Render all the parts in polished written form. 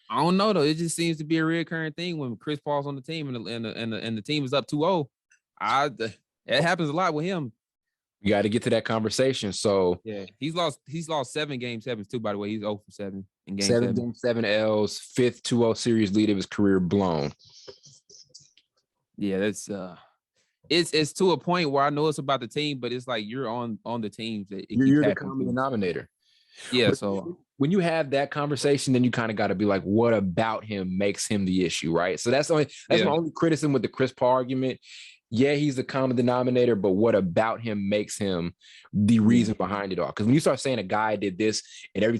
I don't know though. It just seems to be a recurring thing when Chris Paul's on the team and the team is up 2-0. It happens a lot with him. You got to get to that conversation. So yeah, he's lost 7 game sevens too. By the way, he's 0 for 7 in game 7 game 7 L's, 5th 2-0 series lead of his career blown. Yeah, that's it's to a point where I know it's about the team, but it's like you're on the teams that you're the common denominator. Yeah, but so when you have that conversation, then you kind of got to be like, what about him makes him the issue, right? So that's my only criticism with the Chris Paul argument. Yeah, he's the common denominator, but what about him makes him the reason behind it all? Because when you start saying a guy did this and every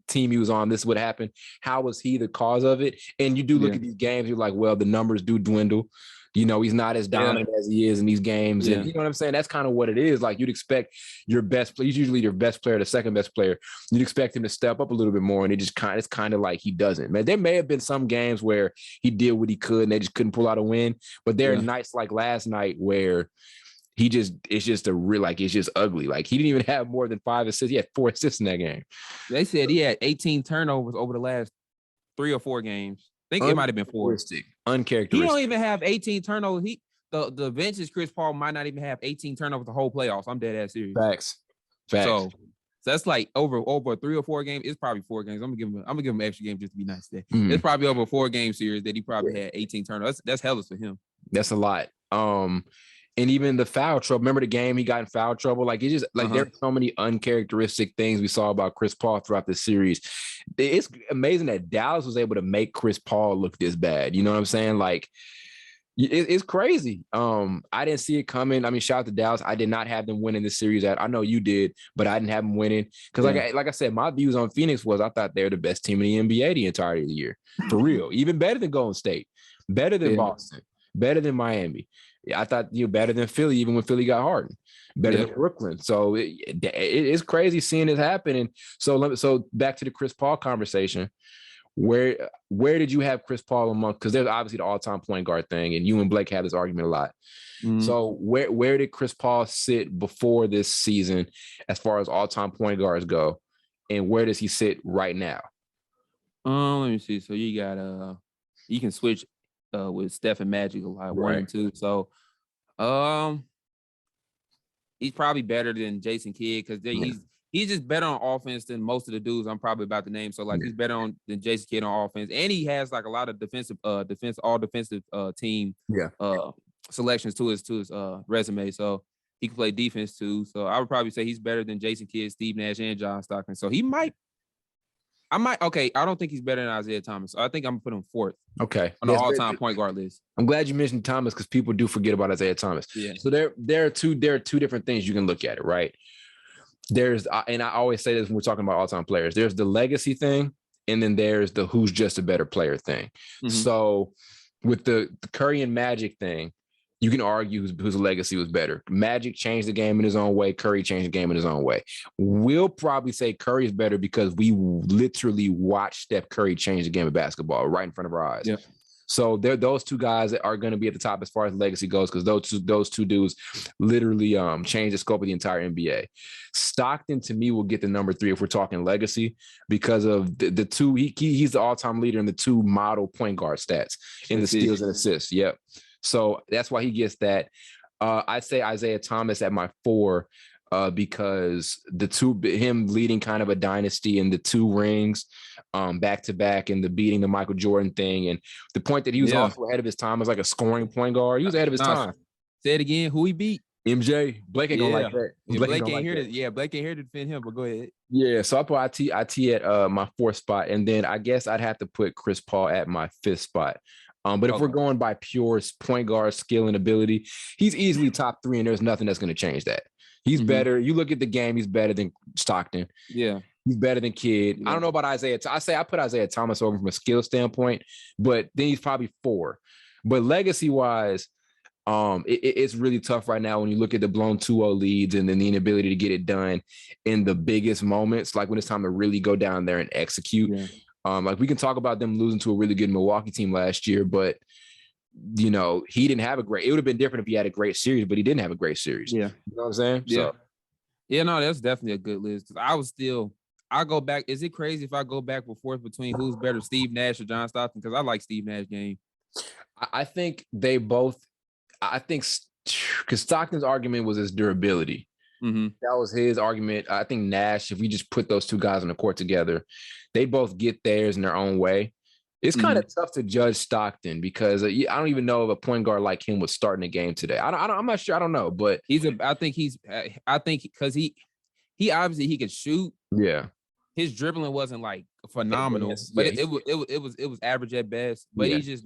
team he was on, this would happen, how was he the cause of it? And you do look at these games, you're like, well, the numbers do dwindle. You know, he's not as dominant as he is in these games. And you know what I'm saying? That's kind of what it is. Like you'd expect your best player, he's usually your best player, the second best player. You'd expect him to step up a little bit more. And it's kind of like he doesn't. Man, there may have been some games where he did what he could and they just couldn't pull out a win. But there are nights like last night where it's just ugly. Like he didn't even have more than 5 assists. He had 4 assists in that game. They said he had 18 turnovers over the last 3 or 4 games. I think it might have been 4. Uncharacteristic. He don't even have 18 turnovers. The vintage Chris Paul might not even have 18 turnovers the whole playoffs. I'm dead ass serious. Facts. So that's like over 3 or 4 games. It's probably 4 games. I'm gonna give him an extra game just to be nice today. It's probably over a 4-game series that he probably had 18 turnovers. That's hellish for him. That's a lot. And even the foul trouble. Remember the game he got in foul trouble? Like, it's just like there are so many uncharacteristic things we saw about Chris Paul throughout the series. It's amazing that Dallas was able to make Chris Paul look this bad. You know what I'm saying? Like, it's crazy. I didn't see it coming. I mean, shout out to Dallas. I did not have them winning the series. I know you did, but I didn't have them winning. Because like I said, my views on Phoenix was I thought they're the best team in the NBA the entirety of the year. For real. Even better than Golden State. Better than Boston. Better than Miami. I thought better than Philly, even when Philly got Harden, better than Brooklyn. So it's crazy seeing this happen. And so back to the Chris Paul conversation. Where did you have Chris Paul among? Because there's obviously the all-time point guard thing, and you and Blake have this argument a lot. So where did Chris Paul sit before this season as far as all-time point guards go, and where does he sit right now? Let me see. So you got you can switch with Steph and Magic a lot, 1 and 2. So he's probably better than Jason Kidd because he's just better on offense than most of the dudes I'm probably about to name. So like he's better than Jason Kidd on offense, and he has like a lot of all defensive team selections to his resume. So he can play defense too. So I would probably say he's better than Jason Kidd, Steve Nash, and John Stockton. So I don't think he's better than Isaiah Thomas. So I think I'm gonna put him 4th. Okay. On the all-time point guard list. I'm glad you mentioned Thomas because people do forget about Isaiah Thomas. Yeah. So there are two different things you can look at it, right? There's, and I always say this when we're talking about all-time players, there's the legacy thing, and then there's the who's just a better player thing. So with the Curry and Magic thing, you can argue whose legacy was better. Magic changed the game in his own way. Curry changed the game in his own way. We'll probably say Curry is better because we literally watched Steph Curry change the game of basketball right in front of our eyes. Yeah. So those two guys that are going to be at the top as far as legacy goes because those two dudes literally changed the scope of the entire NBA. Stockton, to me, will get the number 3 if we're talking legacy because of the two. He's the all-time leader in the 2 model point guard stats in the steals and assists. Yep. So that's why he gets that. I'd say Isaiah Thomas at my 4 because him leading kind of a dynasty and the 2 rings back to back and the beating the Michael Jordan thing. And the point that he was also ahead of his time as like a scoring point guard. He was ahead of his time. Say it again. Who he beat? MJ. Blake ain't gonna like that. Blake ain't here Blake ain't here to defend him, but go ahead. Yeah, so I put IT at my 4th spot. And then I guess I'd have to put Chris Paul at my 5th spot. But if we're going by pure point guard skill and ability, he's easily top 3, and there's nothing that's going to change that. He's better. You look at the game, he's better than Stockton. Yeah. He's better than Kidd. I don't know about Isaiah. I put Isaiah Thomas over from a skill standpoint, but then he's probably 4. But legacy-wise, it's really tough right now when you look at the blown 2-0 leads and then the inability to get it done in the biggest moments, like when it's time to really go down there and execute. Yeah. Like we can talk about them losing to a really good Milwaukee team last year, but he didn't have it would have been different if he had a great series, but he didn't have a great series. Yeah. You know what I'm saying? Yeah. So. Yeah, no, that's definitely a good list. I I go back. Is it crazy if I go back and forth between who's better, Steve Nash or John Stockton? Because I like Steve Nash game. I think they both. I think because Stockton's argument was his durability. Mm-hmm. That was his argument. I think Nash, if we just put those two guys on the court together, they both get theirs in their own way. It's kind of tough to judge Stockton because I don't even know if a point guard like him would start in the game today. I'm not sure. I don't know, but I think because he obviously he could shoot. Yeah. His dribbling wasn't like phenomenal, but it was average at best. But he just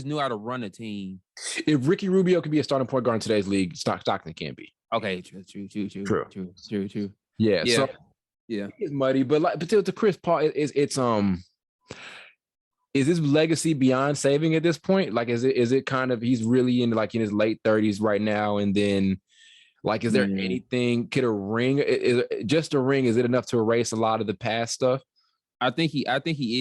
knew how to run a team. If Ricky Rubio could be a starting point guard in today's league, Stockton can't be. Okay, true. Yeah. So it's muddy, but to Chris Paul, is his legacy beyond saving at this point? Like, is it kind of he's really in his late 30s right now, and then like, is there anything? Could a ring? Just a ring? Is it enough to erase a lot of the past stuff? I think he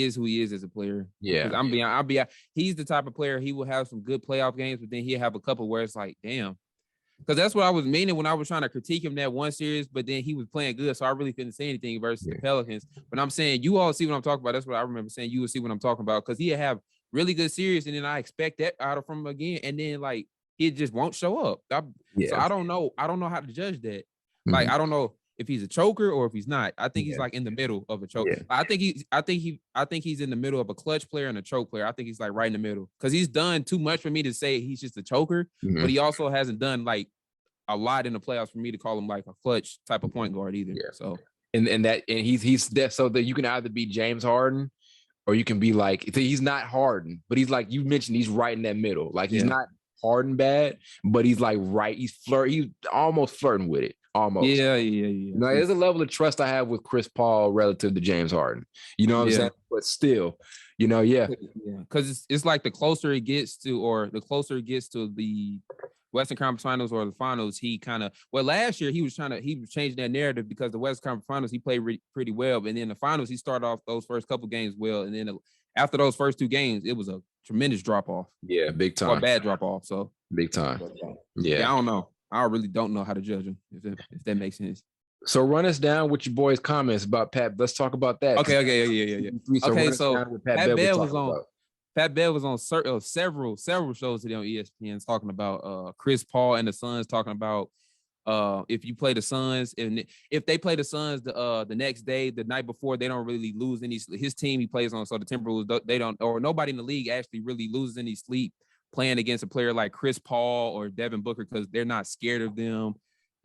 is who he is as a player. Yeah, he's the type of player he will have some good playoff games, but then he'll have a couple where it's like, damn. Because that's what I was meaning when I was trying to critique him that one series, but then he was playing good, so I really couldn't say anything versus the Pelicans. But I'm saying you all see what I'm talking about. That's what I remember saying. You will see what I'm talking about because he'll have really good series, and then I expect that out of him again, and then like he just won't show up. So I don't know how to judge that. Like I don't know if he's a choker or if he's not. I think he's like in the middle of a choker. I think he's in the middle of a clutch player and a choke player. I think he's like right in the middle because he's done too much for me to say he's just a choker, but he also hasn't done like a lot in the playoffs for me to call him like a clutch type of point guard either. So and he's that so that you can either be James Harden or you can be like he's not Harden, but he's like you mentioned he's right in that middle. Like he's not Harden bad, but he's like right. He's almost flirting with it. Almost. Yeah. No, there's a level of trust I have with Chris Paul relative to James Harden. You know what I'm saying? But still, because it's like the closer it gets to the Western Conference Finals or the Finals, he kind of last year he was changing that narrative because the Western Conference Finals he played pretty well, and then the Finals he started off those first couple games well, and then after those first two games it was a tremendous drop off. Yeah, big time. Or a bad drop off. So big time. Yeah, I don't know. I really don't know how to judge him if that makes sense. So run us down with your boys' comments about Pat. Let's talk about that. Okay, yeah. Okay, so Pat Bev was on several shows today on ESPN talking about Chris Paul and the Suns, talking about if you play the Suns and if they play the Suns the next day, the night before, they don't really lose any. His team he plays on, so the Timberwolves they don't, or nobody in the league actually really loses any sleep playing against a player like Chris Paul or Devin Booker because they're not scared of them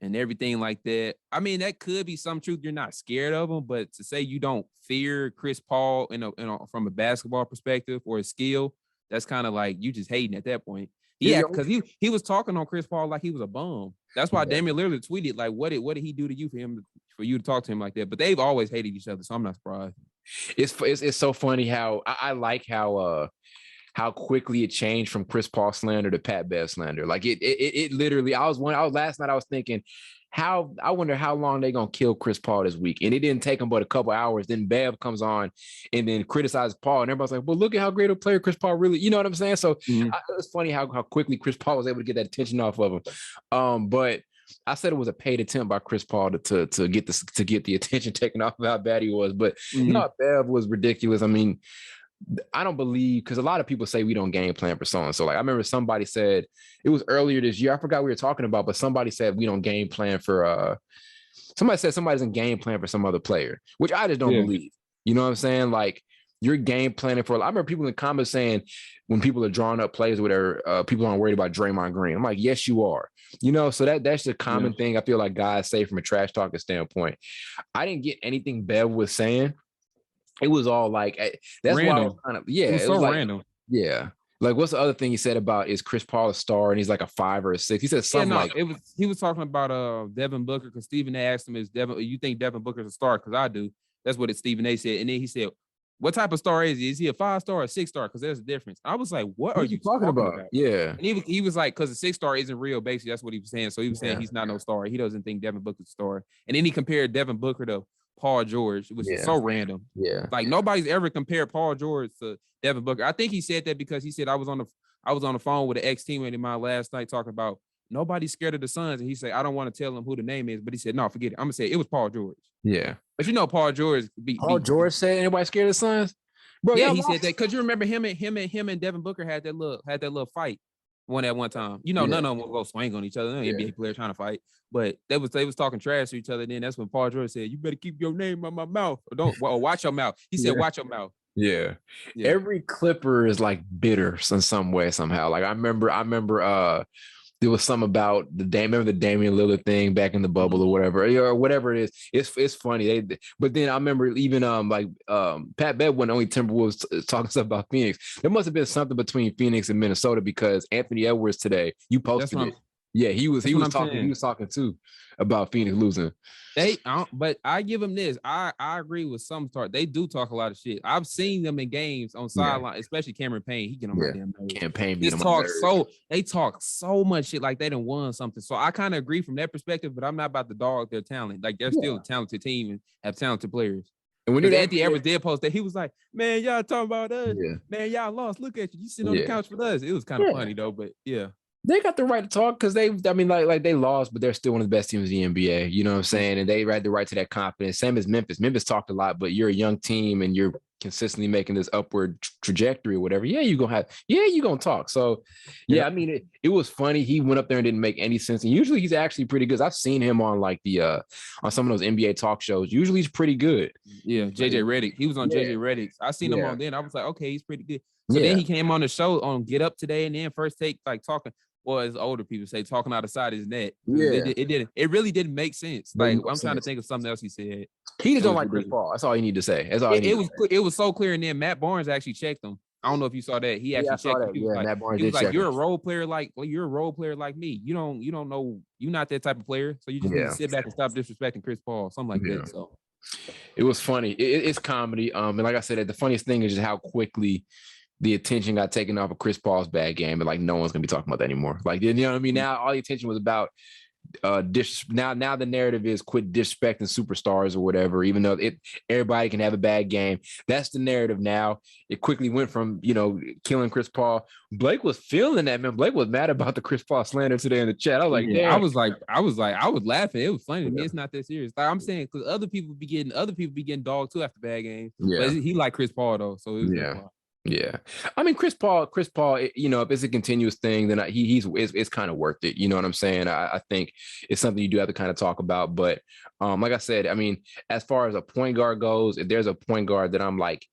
and everything like that. I mean, that could be some truth. You're not scared of them, but to say you don't fear Chris Paul from a basketball perspective or a skill, that's kind of like you just hating at that point. Yeah, because he was talking on Chris Paul like he was a bum. That's why Damian Lillard tweeted like, "What did he do to you for you to talk to him like that?" But they've always hated each other, so I'm not surprised. It's so funny how I like how quickly it changed from Chris Paul slander to Pat Bev slander. Like it literally. Last night I was thinking, I wonder how long they're gonna kill Chris Paul this week, and it didn't take him but a couple hours. Then Bev comes on and then criticizes Paul, and everybody's like, "Well, look at how great a player Chris Paul really." You know what I'm saying? So it's funny how quickly Chris Paul was able to get that attention off of him. But I said it was a paid attempt by Chris Paul to get the attention taken off of how bad he was. But no, Bev was ridiculous. I mean, I don't believe, because a lot of people say we don't game plan for so-and-so. So like I remember somebody said, it was earlier this year, I forgot what we were talking about, but somebody said we don't game plan for somebody said somebody doesn't game plan for some other player, which I just don't believe. You know what I'm saying? Like you're game planning for, I remember people in the comments saying when people are drawing up plays with people aren't worried about Draymond Green. I'm like, yes, you are. You know, so that's the common thing I feel like guys say from a trash talking standpoint. I didn't get anything Bev was saying. It was all like that's random. Why I was kind of it was so like, random. Yeah, like what's the other thing he said about is Chris Paul a star and he's like a 5 or a 6? He said something like he was talking about Devin Booker because Stephen A asked him, you think Devin Booker's a star? Because I do. That's what Stephen A said, and then he said, what type of star is he? Is he a 5-star or a 6-star? Because there's a difference. I was like, what are you talking about? Yeah, and he was like, because a 6-star isn't real. Basically, that's what he was saying. So he was saying he's not no star. He doesn't think Devin Booker's a star. And then he compared Devin Booker to Paul George, which is so random. Yeah, like nobody's ever compared Paul George to Devin Booker. I think he said that because he said I was on the phone with an ex-teammate of mine last night talking about nobody's scared of the Suns. And he said, I don't want to tell him who the name is, but he said, no, forget it. I'm gonna say it was Paul George. Yeah. But you know, Paul George Paul George said anybody scared of the Suns? Bro, yeah, he said that because you remember him and Devin Booker had that little fight at one time. You know, none of them will go swing on each other. No NBA player trying to fight, but they was talking trash to each other. Then that's when Paul George said, "You better keep your name on my mouth, or watch your mouth." He said, "Watch your mouth." Yeah. Every Clipper is like bitter in some way somehow. Like I remember there was something about the Damian Lillard thing back in the bubble or whatever it is. It's funny. But then I remember even Pat Bev when only Timberwolves talking stuff about Phoenix. There must have been something between Phoenix and Minnesota because Anthony Edwards today, you posted it. Yeah, he was talking too about Phoenix losing. But I give them this. I agree with some start. They do talk a lot of shit. I've seen them in games on sideline, especially Cameron Payne. He get on my damn nerves. They talk so much shit like they done won something. So I kind of agree from that perspective, but I'm not about to dog their talent. Like they're still a talented team and have talented players. And when Anthony Edwards did post that, he was like, "Man, y'all talking about us? Man, y'all lost. Look at you. You sitting on the couch with us." It was kind of funny though, but yeah. They got the right to talk because they lost, but they're still one of the best teams in the NBA. You know what I'm saying? And they had the right to that confidence. Same as Memphis. Memphis talked a lot, but you're a young team and you're consistently making this upward trajectory or whatever. Yeah, you're gonna talk. So I mean, it was funny. He went up there and didn't make any sense. And usually he's actually pretty good. I've seen him on like on some of those NBA talk shows. Usually he's pretty good. Yeah, JJ Redick. He was on JJ Redick. I seen him on then. I was like, okay, he's pretty good. So then he came on the show on Get Up Today and then First Take, like talking. Well, as older people say, talking out the side of his neck. It really didn't make sense. Like I'm trying to think of something else he said. He just don't like Chris Paul. That's all you need to say. That's all. It was so clear. And then Matt Barnes actually checked him. I don't know if you saw that. He actually checked him. He was like, Matt Barnes did check. You're a role player like me. You don't know. You're not that type of player. So you just need to sit back and stop disrespecting Chris Paul. Something like that. So it was funny. It's comedy. And like I said, the funniest thing is just how quickly the attention got taken off of Chris Paul's bad game, and like no one's gonna be talking about that anymore. Like, you know what I mean? Now all the attention was about now the narrative is quit disrespecting superstars or whatever, even though everybody can have a bad game. That's the narrative now. It quickly went from, killing Chris Paul. Blake was feeling that, man. Blake was mad about the Chris Paul slander today in the chat. I was like, damn. I was laughing. It was funny to me. It's not that serious. Like I'm saying, because other people be getting dogged too after bad games. Yeah. But he liked Chris Paul though. So it was Yeah, I mean Chris Paul, if it's a continuous thing, then it's kind of worth it. You know what I'm saying? I think it's something you do have to kind of talk about. But like I said, I mean, as far as a point guard goes, if there's a point guard that I'm like,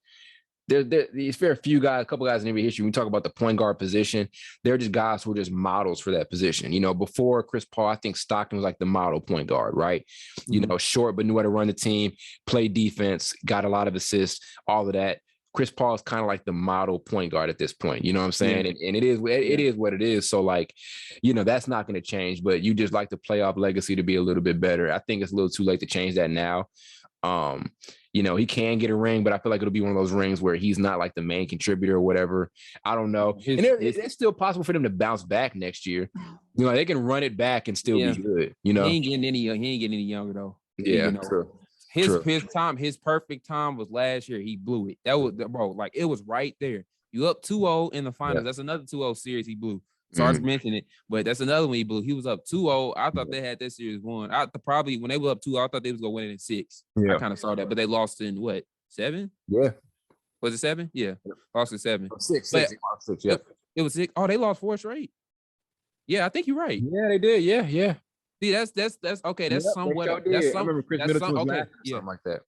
there's a couple guys in NBA history. When we talk about the point guard position, they're just guys who are just models for that position. Before Chris Paul, I think Stockton was like the model point guard, right? Mm-hmm. Short but knew how to run the team, play defense, got a lot of assists, all of that. Chris Paul is kind of like the model point guard at this point. You know what I'm saying? Yeah. And it is what it is. So like, that's not going to change, but you just like the playoff legacy to be a little bit better. I think it's a little too late to change that now. He can get a ring, but I feel like it'll be one of those rings where he's not like the main contributor or whatever. I don't know. It's still possible for them to bounce back next year. They can run it back and still be good. He ain't getting any younger though. Yeah, true. His perfect time was last year. He blew it. That was, bro, like it was right there. You up 2-0 in the finals. That's another 2-0 series he blew. Sorry to mention it, but that's another one he blew. He was up 2-0. I thought they had that series won. Probably when they were up 2-0, I thought they was gonna win it in 6. Yeah. I kind of saw that, but they lost in what, 7? Yeah. Was it 7? Yeah. Lost in 7. 6. Yeah. It was 6. Oh, they lost 4 straight. Yeah, I think you're right. Yeah, they did. Yeah. See, that's okay. That's somewhat. I remember Chris Middleton was something like that.